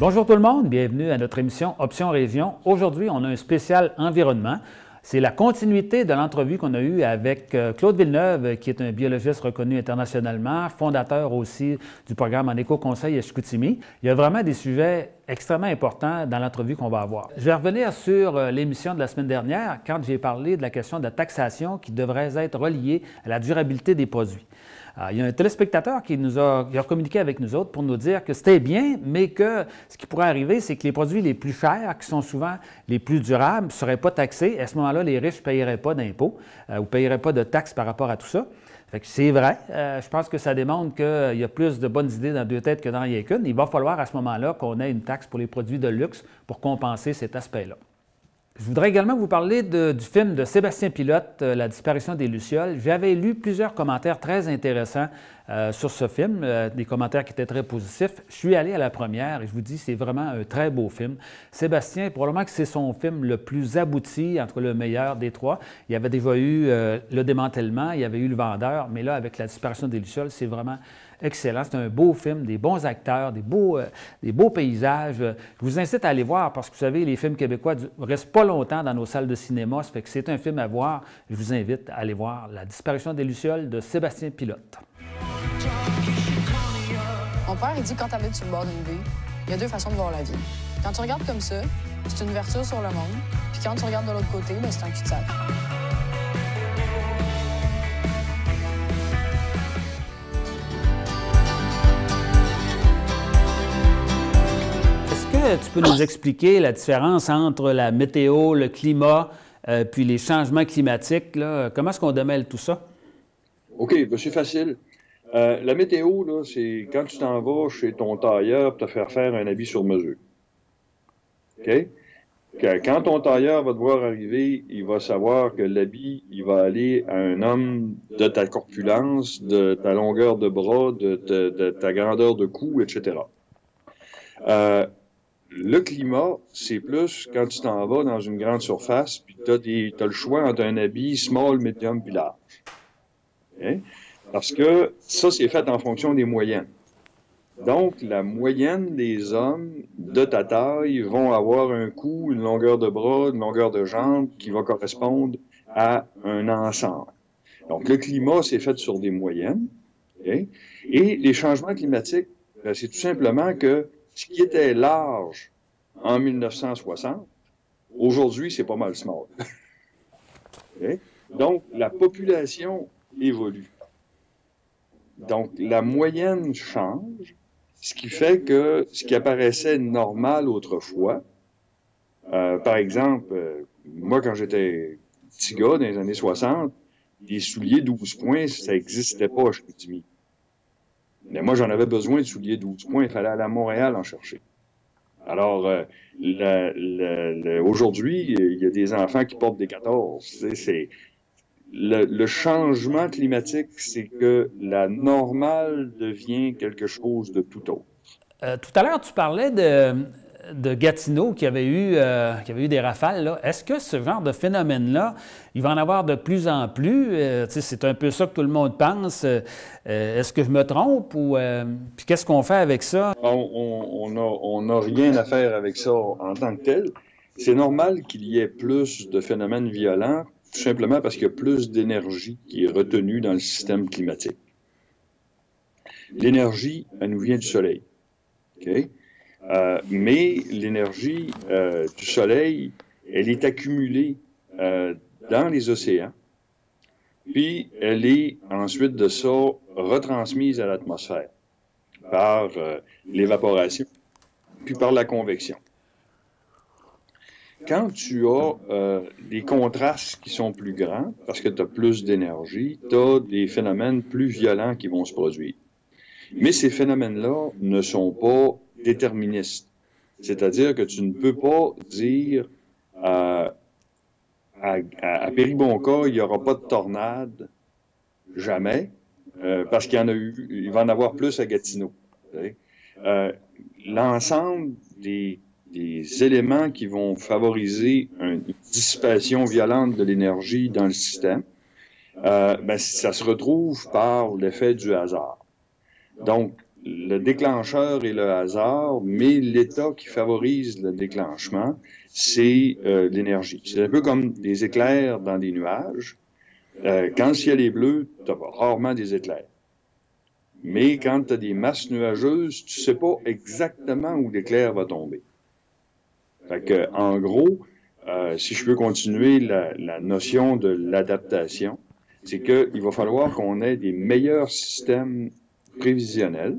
Bonjour tout le monde, bienvenue à notre émission Options Région. Aujourd'hui, on a un spécial environnement. C'est la continuité de l'entrevue qu'on a eue avec Claude Villeneuve, qui est un biologiste reconnu internationalement, fondateur aussi du programme en éco-conseil à Chicoutimi. Il y a vraiment des sujets extrêmement importants dans l'entrevue qu'on va avoir. Je vais revenir sur l'émission de la semaine dernière quand j'ai parlé de la question de la taxation qui devrait être reliée à la durabilité des produits. Il y a un téléspectateur qui a communiqué avec nous autres pour nous dire que c'était bien, mais que ce qui pourrait arriver, c'est que les produits les plus chers, qui sont souvent les plus durables, ne seraient pas taxés. À ce moment-là, les riches ne paieraient pas d'impôts ou ne paieraient pas de taxes par rapport à tout ça. C'est vrai. Je pense que ça démontre qu'il y a plus de bonnes idées dans deux têtes que dans rien qu'une. Il va falloir à ce moment-là qu'on ait une taxe pour les produits de luxe pour compenser cet aspect-là. Je voudrais également vous parler du film de Sébastien Pilote, La disparition des Lucioles. J'avais lu plusieurs commentaires très intéressants sur ce film, des commentaires qui étaient très positifs. Je suis allé à la première et je vous dis, c'est vraiment un très beau film. Sébastien, probablement que c'est son film le plus abouti, en tout cas le meilleur des trois. Il y avait déjà eu Le démantèlement, il y avait eu Le vendeur, mais là, avec La disparition des Lucioles, c'est vraiment excellent. C'est un beau film, des bons acteurs, des beaux paysages. Je vous incite à aller voir parce que, vous savez, les films québécois ne restent pas longtemps dans nos salles de cinéma. Ça fait que c'est un film à voir. Je vous invite à aller voir La disparition des Lucioles de Sébastien Pilote. Mon père, il dit que quand tu habites sur le bord d'une baie, il y a deux façons de voir la vie. Quand tu regardes comme ça, c'est une ouverture sur le monde. Puis quand tu regardes de l'autre côté, bien, c'est un cul-de-sac. Tu peux nous expliquer la différence entre la météo, le climat, puis les changements climatiques, là? Comment est-ce qu'on démêle tout ça? OK, ben c'est facile. La météo, là, c'est quand tu t'en vas chez ton tailleur pour te faire un habit sur mesure. OK? Quand ton tailleur va te voir arriver, il va savoir que l'habit, il va aller à un homme de ta corpulence, de ta longueur de bras, de ta grandeur de cou, etc. Le climat, c'est plus quand tu t'en vas dans une grande surface, puis tu as le choix entre un habit small, medium, puis large. Okay? Parce que ça, c'est fait en fonction des moyennes. Donc, la moyenne des hommes de ta taille vont avoir un cou, une longueur de bras, une longueur de jambe qui va correspondre à un ensemble. Donc, le climat, c'est fait sur des moyennes. Okay? Et les changements climatiques, c'est tout simplement que ce qui était large en 1960, aujourd'hui, c'est pas mal small. Okay? Donc, la population évolue. Donc, la moyenne change, ce qui fait que ce qui apparaissait normal autrefois, par exemple, moi, quand j'étais petit gars dans les années 60, des souliers 12 points, ça n'existait pas à Chicoutimi. Mais moi, j'en avais besoin de souliers 12 points. Il fallait aller à Montréal en chercher. Alors, aujourd'hui, il y a des enfants qui portent des 14. Le changement climatique, c'est que la normale devient quelque chose de tout autre. Tout à l'heure, tu parlais de Gatineau qui avait eu des rafales, là. Est-ce que ce genre de phénomène-là, il va en avoir de plus en plus? C'est un peu ça que tout le monde pense. Est-ce que je me trompe? Puis qu'est-ce qu'on fait avec ça? On n'a rien à faire avec ça en tant que tel. C'est normal qu'il y ait plus de phénomènes violents, tout simplement parce qu'il y a plus d'énergie qui est retenue dans le système climatique. L'énergie, elle nous vient du soleil. Okay? Mais l'énergie du soleil, elle est accumulée dans les océans, puis elle est ensuite de ça retransmise à l'atmosphère par l'évaporation, puis par la convection. Quand tu as des contrastes qui sont plus grands, parce que tu as plus d'énergie, tu as des phénomènes plus violents qui vont se produire. Mais ces phénomènes-là ne sont pas déterministes. C'est-à-dire que tu ne peux pas dire à Péribonka, il n'y aura pas de tornade, jamais, parce qu'il y en a eu, il va en avoir plus à Gatineau. L'ensemble des éléments qui vont favoriser une dissipation violente de l'énergie dans le système, ça se retrouve par l'effet du hasard. Donc, le déclencheur est le hasard, mais l'état qui favorise le déclenchement, c'est l'énergie. C'est un peu comme des éclairs dans des nuages. Quand le ciel est bleu, tu as rarement des éclairs. Mais quand tu as des masses nuageuses, tu sais pas exactement où l'éclair va tomber. Fait que, en gros, si je peux continuer la notion de l'adaptation, c'est qu'il va falloir qu'on ait des meilleurs systèmes prévisionnels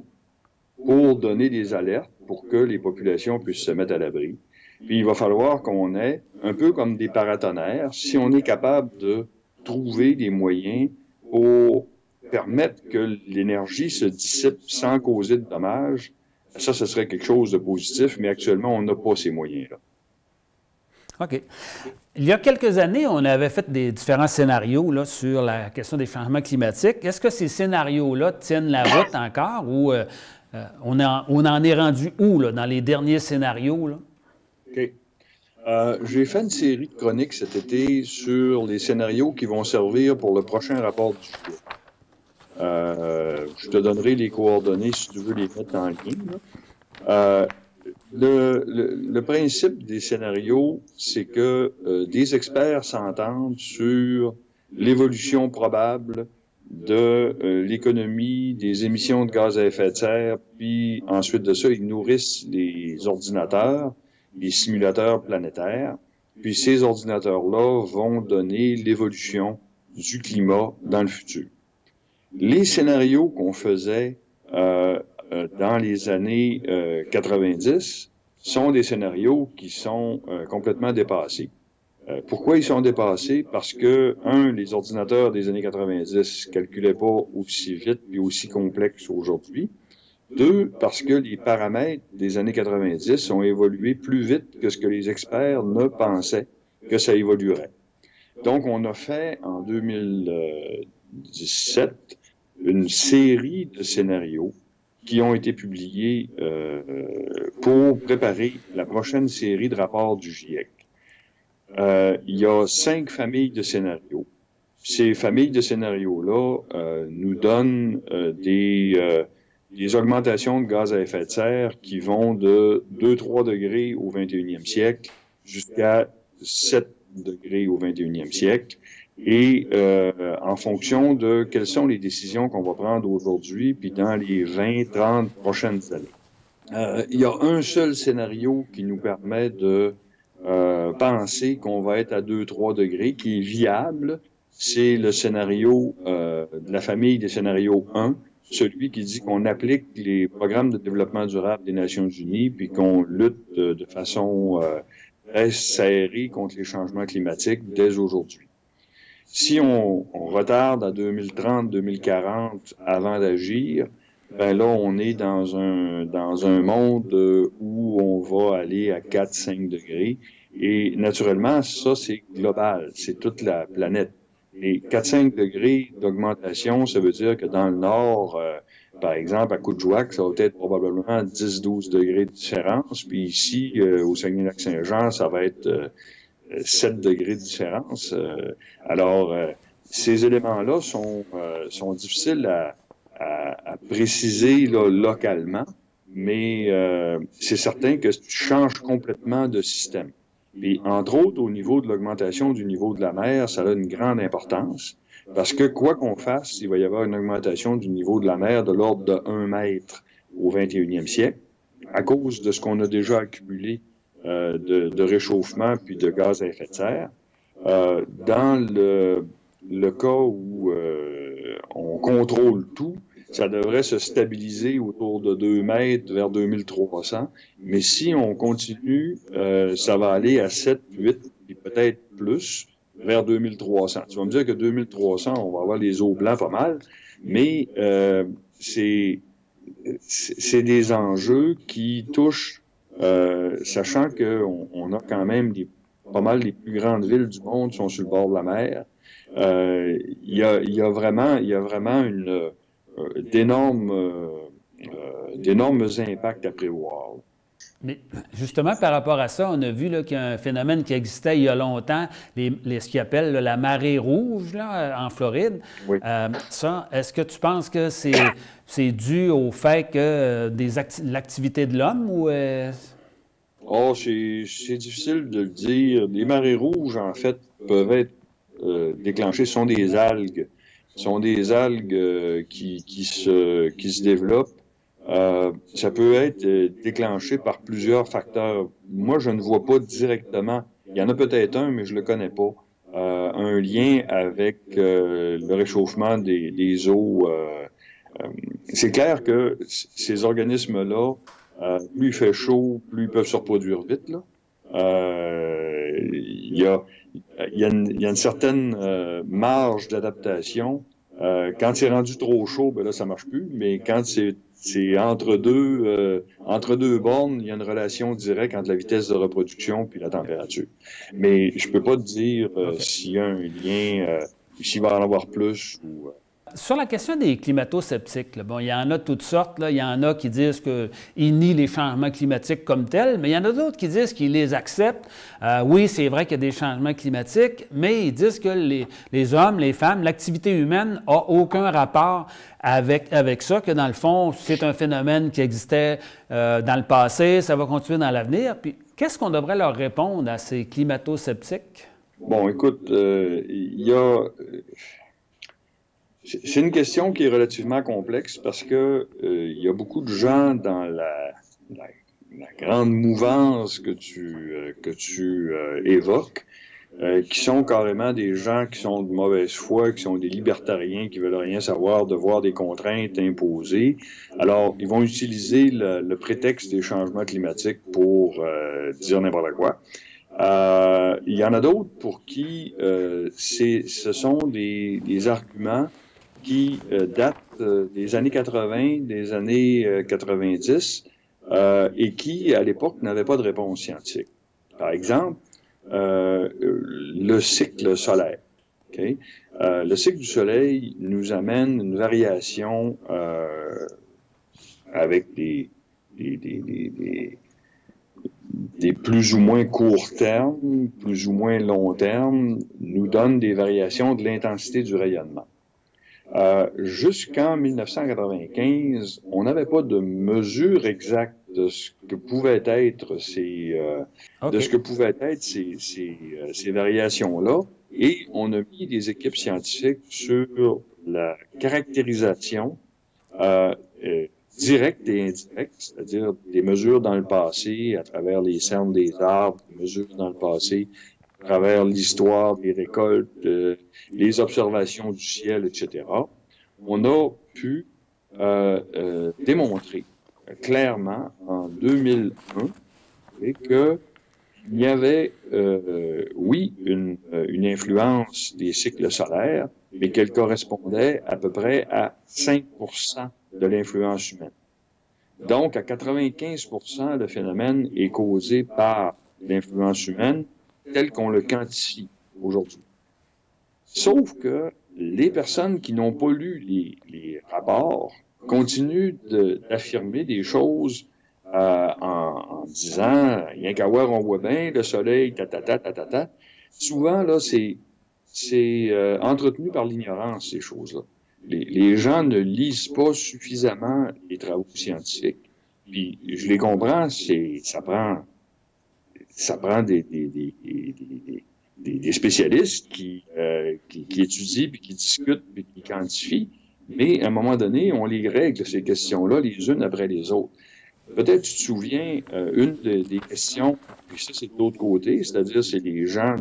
pour donner des alertes pour que les populations puissent se mettre à l'abri. Puis il va falloir qu'on ait, un peu comme des paratonnerres, si on est capable de trouver des moyens pour permettre que l'énergie se dissipe sans causer de dommages, ça, ce serait quelque chose de positif, mais actuellement, on n'a pas ces moyens-là. OK. Il y a quelques années, on avait fait des différents scénarios là, sur la question des changements climatiques. Est-ce que ces scénarios-là tiennent la route encore ou on en est rendu où là, dans les derniers scénarios? Là? OK. J'ai fait une série de chroniques cet été sur les scénarios qui vont servir pour le prochain rapport du GIEC. Je te donnerai les coordonnées si tu veux les mettre en ligne. Le principe des scénarios, c'est que des experts s'entendent sur l'évolution probable de l'économie, des émissions de gaz à effet de serre, puis ensuite de ça, ils nourrissent les ordinateurs, les simulateurs planétaires, puis ces ordinateurs-là vont donner l'évolution du climat dans le futur. Les scénarios qu'on faisait dans les années 90 sont des scénarios qui sont complètement dépassés. Pourquoi ils sont dépassés? Parce que, les ordinateurs des années 90 calculaient pas aussi vite et aussi complexes aujourd'hui. 2, parce que les paramètres des années 90 ont évolué plus vite que ce que les experts ne pensaient que ça évoluerait. Donc, on a fait en 2017 une série de scénarios qui ont été publiés pour préparer la prochaine série de rapports du GIEC. Il y a 5 familles de scénarios. Ces familles de scénarios-là nous donnent des augmentations de gaz à effet de serre qui vont de 2-3 degrés au 21e siècle jusqu'à 7 degrés au 21e siècle. Et en fonction de quelles sont les décisions qu'on va prendre aujourd'hui, puis dans les 20-30 prochaines années. Il y a un seul scénario qui nous permet de penser qu'on va être à 2-3 degrés, qui est viable. C'est le scénario de la famille des scénarios 1, celui qui dit qu'on applique les programmes de développement durable des Nations Unies, puis qu'on lutte de façon très serrée contre les changements climatiques dès aujourd'hui. Si on retarde à 2030-2040 avant d'agir, ben là, on est dans un monde où on va aller à 4-5 degrés. Et naturellement, ça, c'est global. C'est toute la planète. Et 4-5 degrés d'augmentation, ça veut dire que dans le nord, par exemple, à Coudjouac, ça va être probablement 10-12 degrés de différence. Puis ici, au Saguenay-Lac-Saint-Jean, ça va être 7 degrés de différence. Alors, ces éléments-là sont difficiles à préciser là, localement, mais c'est certain que tu changes complètement de système. Et entre autres, au niveau de l'augmentation du niveau de la mer, ça a une grande importance, parce que quoi qu'on fasse, il va y avoir une augmentation du niveau de la mer de l'ordre de 1 mètre au 21e siècle, à cause de ce qu'on a déjà accumulé de réchauffement puis de gaz à effet de serre. Dans le cas où on contrôle tout, ça devrait se stabiliser autour de 2 mètres vers 2300. Mais si on continue, ça va aller à 7, 8 et peut-être plus vers 2300. Tu vas me dire que 2300, on va avoir les eaux blancs pas mal, mais c'est des enjeux qui touchent, sachant qu'on a quand même pas mal les plus grandes villes du monde sont sur le bord de la mer. Il y a vraiment d'énormes impacts à prévoir. Mais justement, par rapport à ça, on a vu qu'il y a un phénomène qui existait il y a longtemps, ce qu'ils appellent la marée rouge là, en Floride. Oui. Ça, est-ce que tu penses que c'est dû au fait que l'activité de l'homme ou... Oh, c'est difficile de le dire. Les marées rouges, en fait, peuvent être déclenchées. Ce sont des algues. Ce sont des algues qui se développent. Ça peut être déclenché par plusieurs facteurs. Moi, je ne vois pas directement. Il y en a peut-être un, mais je le connais pas. Un lien avec le réchauffement des eaux. C'est clair que ces organismes-là, plus il fait chaud, plus ils peuvent se reproduire vite. Là. Il y a une certaine marge d'adaptation. Quand c'est rendu trop chaud, ben là, ça marche plus. Mais quand c'est entre deux bornes, il y a une relation directe entre la vitesse de reproduction puis la température. Mais je peux pas te dire s'il y a un lien, s'il va en avoir plus ou... Sur la question des climato-sceptiques, là, bon, il y en a de toutes sortes. Là. Il y en a qui disent qu'ils nient les changements climatiques comme tels, mais il y en a d'autres qui disent qu'ils les acceptent. Oui, c'est vrai qu'il y a des changements climatiques, mais ils disent que les hommes, les femmes, l'activité humaine n'a aucun rapport avec ça, que dans le fond, c'est un phénomène qui existait dans le passé, ça va continuer dans l'avenir. Puis, qu'est-ce qu'on devrait leur répondre à ces climato-sceptiques? Bon, écoute, il y a... C'est une question qui est relativement complexe parce que il y a beaucoup de gens dans la grande mouvance que tu évoques qui sont carrément des gens qui sont de mauvaise foi, qui sont des libertariens, qui veulent rien savoir de voir des contraintes imposées. Alors, ils vont utiliser le prétexte des changements climatiques pour dire n'importe quoi. Il y en a d'autres pour qui ce sont des arguments qui datent des années 80, des années 90, et qui, à l'époque, n'avaient pas de réponse scientifique. Par exemple, le cycle solaire. Okay? Le cycle du Soleil nous amène une variation avec des plus ou moins courts termes, plus ou moins longs termes, nous donne des variations de l'intensité du rayonnement. Jusqu'en 1995, on n'avait pas de mesure exacte de ce que pouvaient être ces variations-là, et on a mis des équipes scientifiques sur la caractérisation directe et indirecte, c'est-à-dire des mesures dans le passé à travers les cernes des arbres, des mesures dans le passé à travers l'histoire des récoltes, les observations du ciel, etc., on a pu démontrer clairement en 2001 qu'il y avait, oui, une influence des cycles solaires, mais qu'elle correspondait à peu près à 5% de l'influence humaine. Donc, à 95%, le phénomène est causé par l'influence humaine tel qu'on le quantifie aujourd'hui. Sauf que les personnes qui n'ont pas lu les rapports continuent d'affirmer des choses en disant « rien qu'à voir, on voit bien, le soleil, ta. » Souvent, là, c'est entretenu par l'ignorance, ces choses-là. Les gens ne lisent pas suffisamment les travaux scientifiques. Puis, je les comprends, ça prend des spécialistes qui étudient, puis qui discutent, puis qui quantifient. Mais à un moment donné, on les règle, ces questions-là, les unes après les autres. Peut-être tu te souviens, une des questions, puis ça c'est de l'autre côté, c'est-à-dire c'est les gens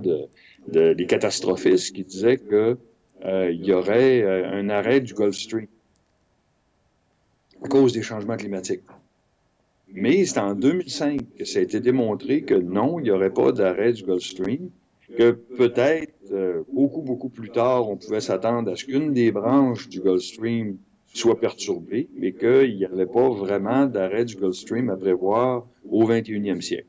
des catastrophistes qui disaient que il y aurait un arrêt du Gulf Stream à cause des changements climatiques. Mais c'est en 2005 que ça a été démontré que non, il n'y aurait pas d'arrêt du Gulf Stream, que peut-être beaucoup plus tard, on pouvait s'attendre à ce qu'une des branches du Gulf Stream soit perturbée, mais qu'il n'y avait pas vraiment d'arrêt du Gulf Stream à prévoir au 21e siècle.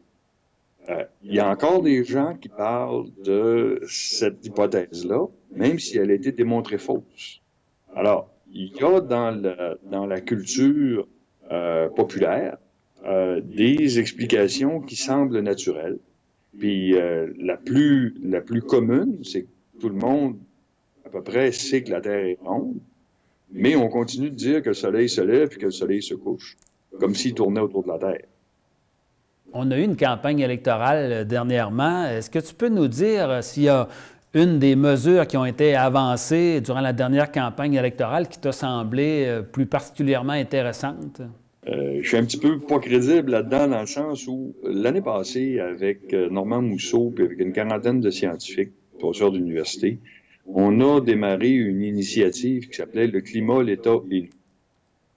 Il y a encore des gens qui parlent de cette hypothèse-là, même si elle a été démontrée fausse. Alors, il y a dans la culture populaire des explications qui semblent naturelles. Puis la plus commune, c'est que tout le monde, à peu près, sait que la Terre est ronde, mais on continue de dire que le Soleil se lève et que le Soleil se couche, comme s'il tournait autour de la Terre. On a eu une campagne électorale dernièrement. Est-ce que tu peux nous dire s'il y a une des mesures qui ont été avancées durant la dernière campagne électorale qui t'a semblé plus particulièrement intéressante? Je suis un petit peu pas crédible là-dedans, dans le sens où l'année passée, avec Normand Mousseau et avec une quarantaine de scientifiques, professeurs d'université, on a démarré une initiative qui s'appelait Le climat, l'État et nous.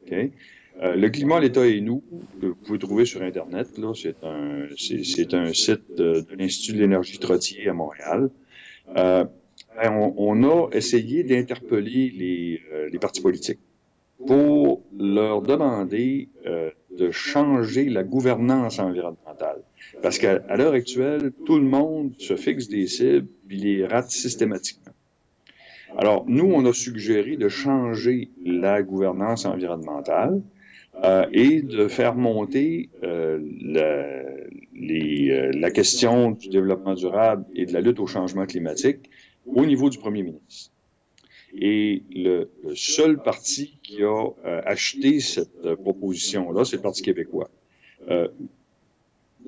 Okay? Le climat, l'État et nous, que vous pouvez trouver sur Internet, là, c'est un site de l'Institut de l'énergie Trottier à Montréal. On a essayé d'interpeller les partis politiques pour leur demander de changer la gouvernance environnementale. Parce qu'à l'heure actuelle, tout le monde se fixe des cibles et les rate systématiquement. Alors, nous, on a suggéré de changer la gouvernance environnementale et de faire monter la question du développement durable et de la lutte au changement climatique au niveau du premier ministre. Et le seul parti qui a acheté cette proposition-là, c'est le Parti québécois.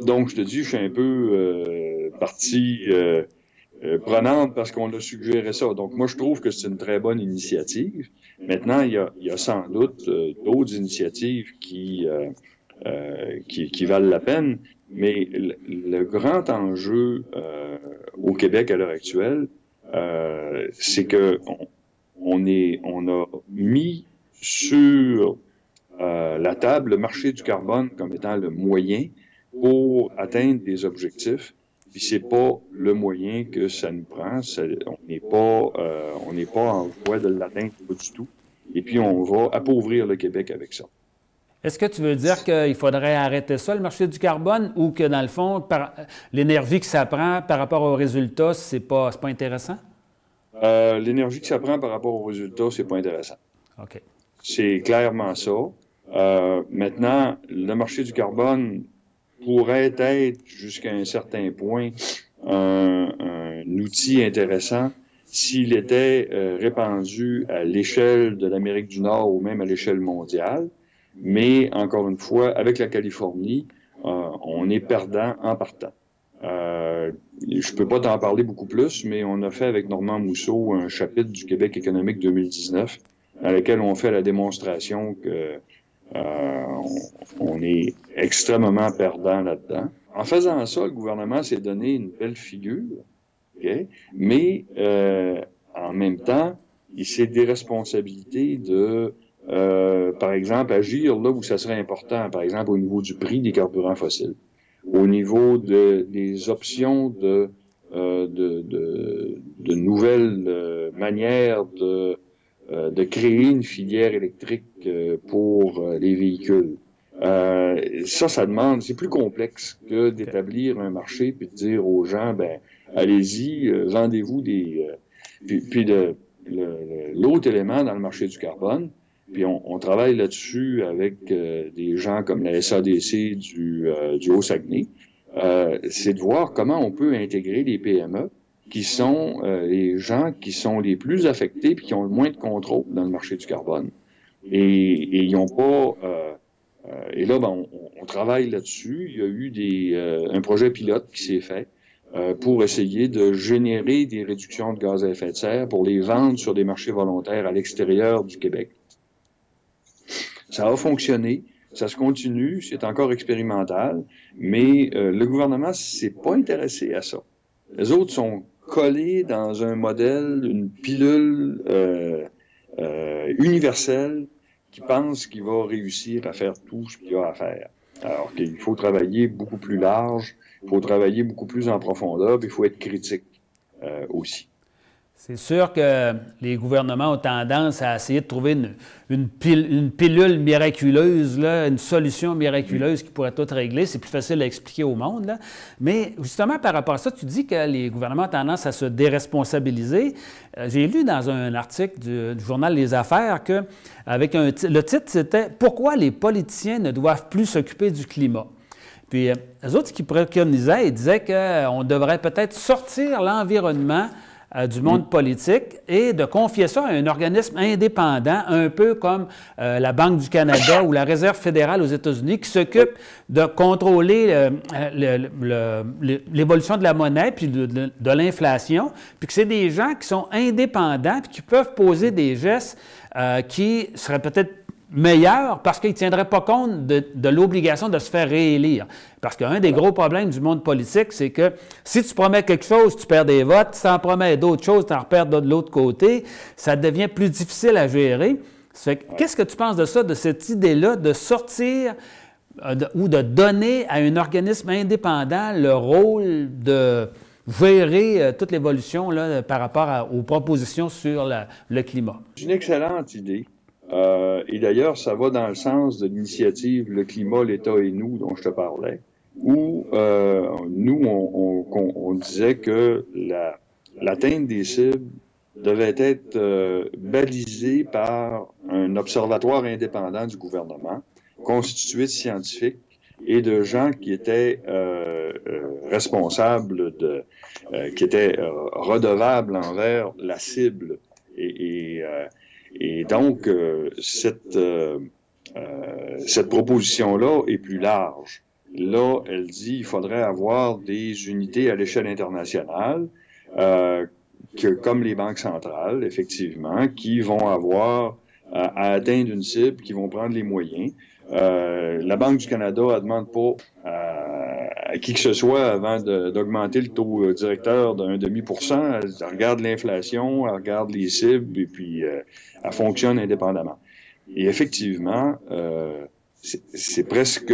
Donc, je te dis, je suis un peu partie prenante parce qu'on a suggéré ça. Donc, moi, je trouve que c'est une très bonne initiative. Maintenant, il y a sans doute d'autres initiatives qui valent la peine, mais le grand enjeu au Québec à l'heure actuelle, c'est que on a mis sur la table le marché du carbone comme étant le moyen pour atteindre des objectifs. Puis c'est pas le moyen que ça nous prend. On n'est pas en voie de l'atteindre pas du tout. Et puis on va appauvrir le Québec avec ça. Est-ce que tu veux dire qu'il faudrait arrêter ça, le marché du carbone, ou que dans le fond, l'énergie que ça prend par rapport aux résultats, c'est pas intéressant? L'énergie que ça prend par rapport aux résultats, c'est pas intéressant. OK. C'est clairement ça. Maintenant, le marché du carbone pourrait être, jusqu'à un certain point, un outil intéressant s'il était répandu à l'échelle de l'Amérique du Nord ou même à l'échelle mondiale. Mais, encore une fois, avec la Californie, on est perdant en partant. Je peux pas t'en parler beaucoup plus, mais on a fait avec Normand Mousseau un chapitre du Québec économique 2019 dans lequel on fait la démonstration que on est extrêmement perdant là-dedans. En faisant ça, le gouvernement s'est donné une belle figure, okay? Mais en même temps, il s'est déresponsabilité de, par exemple, agir là où ça serait important, par exemple au niveau du prix des carburants fossiles, au niveau des options de nouvelles manières de créer une filière électrique pour les véhicules. Ça demande, c'est plus complexe que d'établir un marché puis de dire aux gens, ben, allez-y, vendez-vous des... Puis l'autre élément dans le marché du carbone, puis on travaille là-dessus avec des gens comme la SADC du Haut-Saguenay, c'est de voir comment on peut intégrer les PME qui sont les gens qui sont les plus affectés puis qui ont le moins de contrôle dans le marché du carbone. Et ils n'ont pas... et là, ben, on travaille là-dessus. Il y a eu un projet pilote qui s'est fait pour essayer de générer des réductions de gaz à effet de serre pour les vendre sur des marchés volontaires à l'extérieur du Québec. Ça a fonctionné, ça se continue, c'est encore expérimental, mais le gouvernement s'est pas intéressé à ça. Les autres sont collés dans un modèle, une pilule universelle qui pense qu'il va réussir à faire tout ce qu'il y a à faire. Alors qu'il faut travailler beaucoup plus large, il faut travailler beaucoup plus en profondeur, puis il faut être critique aussi. C'est sûr que les gouvernements ont tendance à essayer de trouver une pilule miraculeuse, là, une solution miraculeuse qui pourrait tout régler. C'est plus facile à expliquer au monde, là. Mais justement, par rapport à ça, tu dis que les gouvernements ont tendance à se déresponsabiliser. J'ai lu dans un article du journal Les Affaires que, le titre, c'était « Pourquoi les politiciens ne doivent plus s'occuper du climat ». Puis, les autres qui préconisaient, ils disaient qu'on devrait peut-être sortir l'environnement du monde politique et de confier ça à un organisme indépendant, un peu comme la Banque du Canada ou la Réserve fédérale aux États-Unis, qui s'occupe de contrôler l'évolution de la monnaie puis de l'inflation, puis que c'est des gens qui sont indépendants puis qui peuvent poser des gestes qui seraient peut-être meilleur parce qu'il ne tiendrait pas compte de l'obligation de se faire réélire. Parce qu'un des gros problèmes du monde politique, c'est que si tu promets quelque chose, tu perds des votes. Si tu en promets d'autres choses, tu en perds de l'autre côté. Ça devient plus difficile à gérer. Qu'est-ce que tu penses de ça, de cette idée-là de sortir ou de donner à un organisme indépendant le rôle de gérer toute l'évolution là, par rapport aux propositions sur le climat? C'est une excellente idée. Et d'ailleurs, ça va dans le sens de l'initiative Le climat, l'État et nous, dont je te parlais, où nous, on disait que l'atteinte des cibles devait être balisée par un observatoire indépendant du gouvernement, constitué de scientifiques et de gens qui étaient responsables, qui étaient redevables envers la cible. Et donc, cette proposition-là est plus large. Là, elle dit qu'il faudrait avoir des unités à l'échelle internationale, comme les banques centrales, effectivement, qui vont avoir à atteindre une cible, qui vont prendre les moyens. La Banque du Canada, elle ne demande pas à qui que ce soit avant d'augmenter le taux directeur d'0,5%. Elle regarde l'inflation, elle regarde les cibles et puis elle fonctionne indépendamment. Et effectivement, c'est presque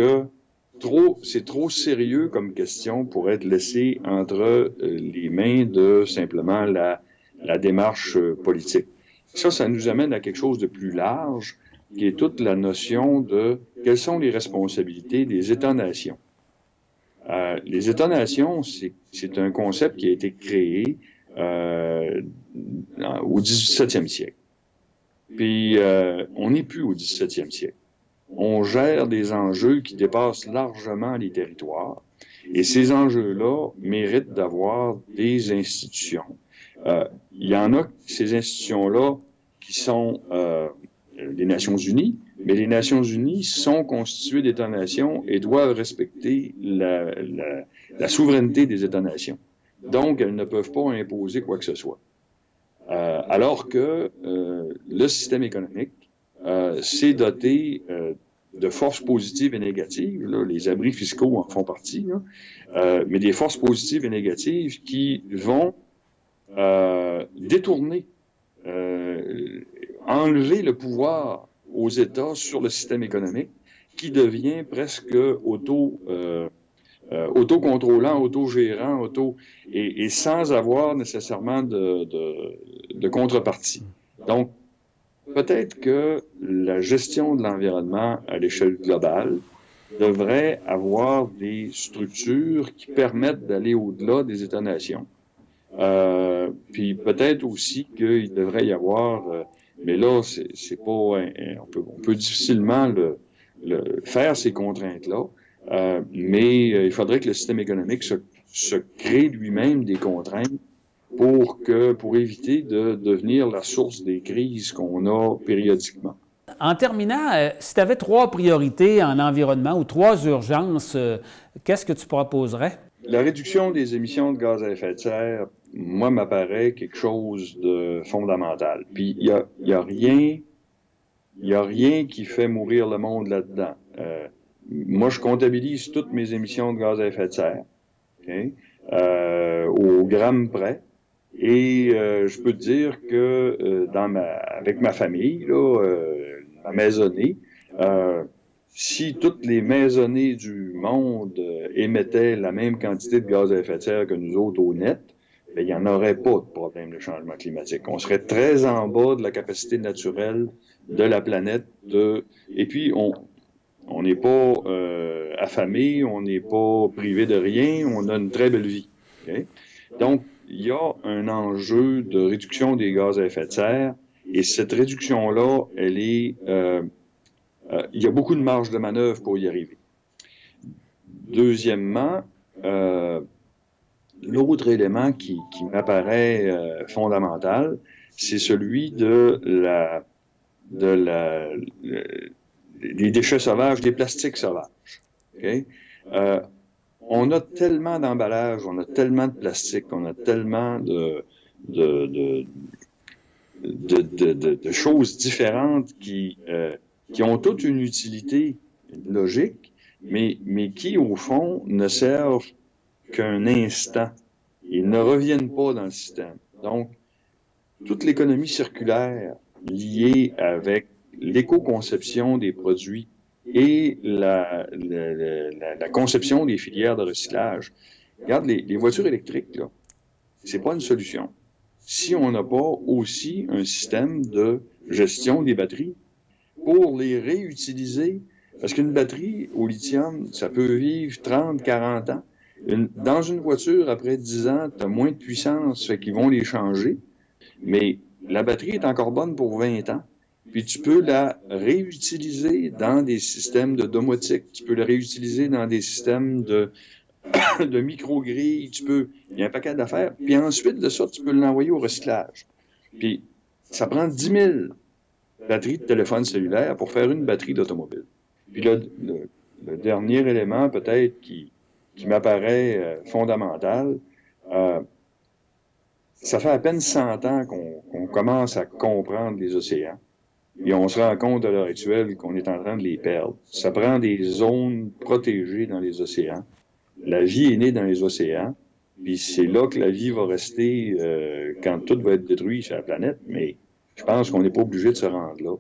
c'est trop sérieux comme question pour être laissé entre les mains de simplement la démarche politique. Ça nous amène à quelque chose de plus large, qui est toute la notion de quelles sont les responsabilités des États-nations. Les États-nations, c'est un concept qui a été créé au 17e siècle. Puis, on n'est plus au 17e siècle. On gère des enjeux qui dépassent largement les territoires. Et ces enjeux-là méritent d'avoir des institutions. Il y en a, ces institutions-là, qui sont les Nations unies, mais les Nations unies sont constituées d'États-nations et doivent respecter la souveraineté des États-nations. Donc, elles ne peuvent pas imposer quoi que ce soit. Alors que le système économique s'est doté de forces positives et négatives. Là, les abris fiscaux en font partie, là, mais des forces positives et négatives qui vont détourner, enlever le pouvoir aux États sur le système économique, qui devient presque autocontrôlant, autogérant, et sans avoir nécessairement de contrepartie. Donc, peut-être que la gestion de l'environnement à l'échelle globale devrait avoir des structures qui permettent d'aller au-delà des États-nations. Puis peut-être aussi qu'il devrait y avoir, mais là, c'est pas, on peut difficilement faire ces contraintes-là, mais il faudrait que le système économique se crée lui-même des contraintes pour éviter de devenir la source des crises qu'on a périodiquement. En terminant, si tu avais 3 priorités en environnement ou 3 urgences, qu'est-ce que tu proposerais? La réduction des émissions de gaz à effet de serre, moi, m'apparaît quelque chose de fondamental. Puis, il y a rien qui fait mourir le monde là-dedans. Moi, je comptabilise toutes mes émissions de gaz à effet de serre, okay? Au gramme près. Et je peux te dire que avec ma famille, là, ma maisonnée, si toutes les maisonnées du monde émettaient la même quantité de gaz à effet de serre que nous autres au net, bien, il n'y en aurait pas de problème de changement climatique. On serait très en bas de la capacité naturelle de la planète. Et puis, on n'est pas affamé, on n'est pas privé de rien, on a une très belle vie. Okay? Donc, il y a un enjeu de réduction des gaz à effet de serre, et cette réduction-là, elle est... il y a beaucoup de marge de manœuvre pour y arriver. Deuxièmement, l'autre élément qui m'apparaît fondamental, c'est celui des déchets sauvages, des plastiques sauvages. Okay? On a tellement d'emballages, on a tellement de plastique, on a tellement de choses différentes qui ont toutes une utilité logique, mais qui, au fond, ne servent qu'un instant. Ils ne reviennent pas dans le système. Donc, toute l'économie circulaire liée avec l'éco-conception des produits et la conception des filières de recyclage. Regarde, les voitures électriques, là, c'est pas une solution. Si on n'a pas aussi un système de gestion des batteries pour les réutiliser, parce qu'une batterie au lithium, ça peut vivre 30, 40 ans. Dans une voiture, après 10 ans, tu as moins de puissance, fait qu'ils vont les changer, mais la batterie est encore bonne pour 20 ans. Puis tu peux la réutiliser dans des systèmes de domotique, tu peux la réutiliser dans des systèmes de micro-grilles, il y a un paquet d'affaires. Puis ensuite de ça, tu peux l'envoyer au recyclage. Puis ça prend 10 000 batteries de téléphone cellulaire pour faire une batterie d'automobile. Puis le dernier élément peut-être qui m'apparaît fondamental, ça fait à peine 100 ans qu'on commence à comprendre les océans. Et on se rend compte à l'heure actuelle qu'on est en train de les perdre. Ça prend des zones protégées dans les océans. La vie est née dans les océans, puis c'est là que la vie va rester quand tout va être détruit sur la planète, mais je pense qu'on n'est pas obligé de se rendre là.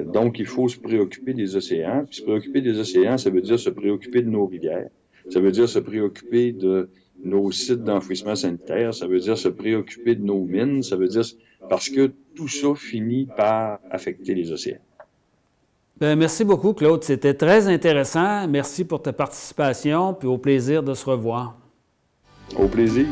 Donc, il faut se préoccuper des océans. Puis se préoccuper des océans, ça veut dire se préoccuper de nos rivières. Ça veut dire se préoccuper de nos sites d'enfouissement sanitaire. Ça veut dire se préoccuper de nos mines. Ça veut dire... Parce que tout ça finit par affecter les océans. Bien, merci beaucoup, Claude. C'était très intéressant. Merci pour ta participation, puis au plaisir de se revoir. Au plaisir.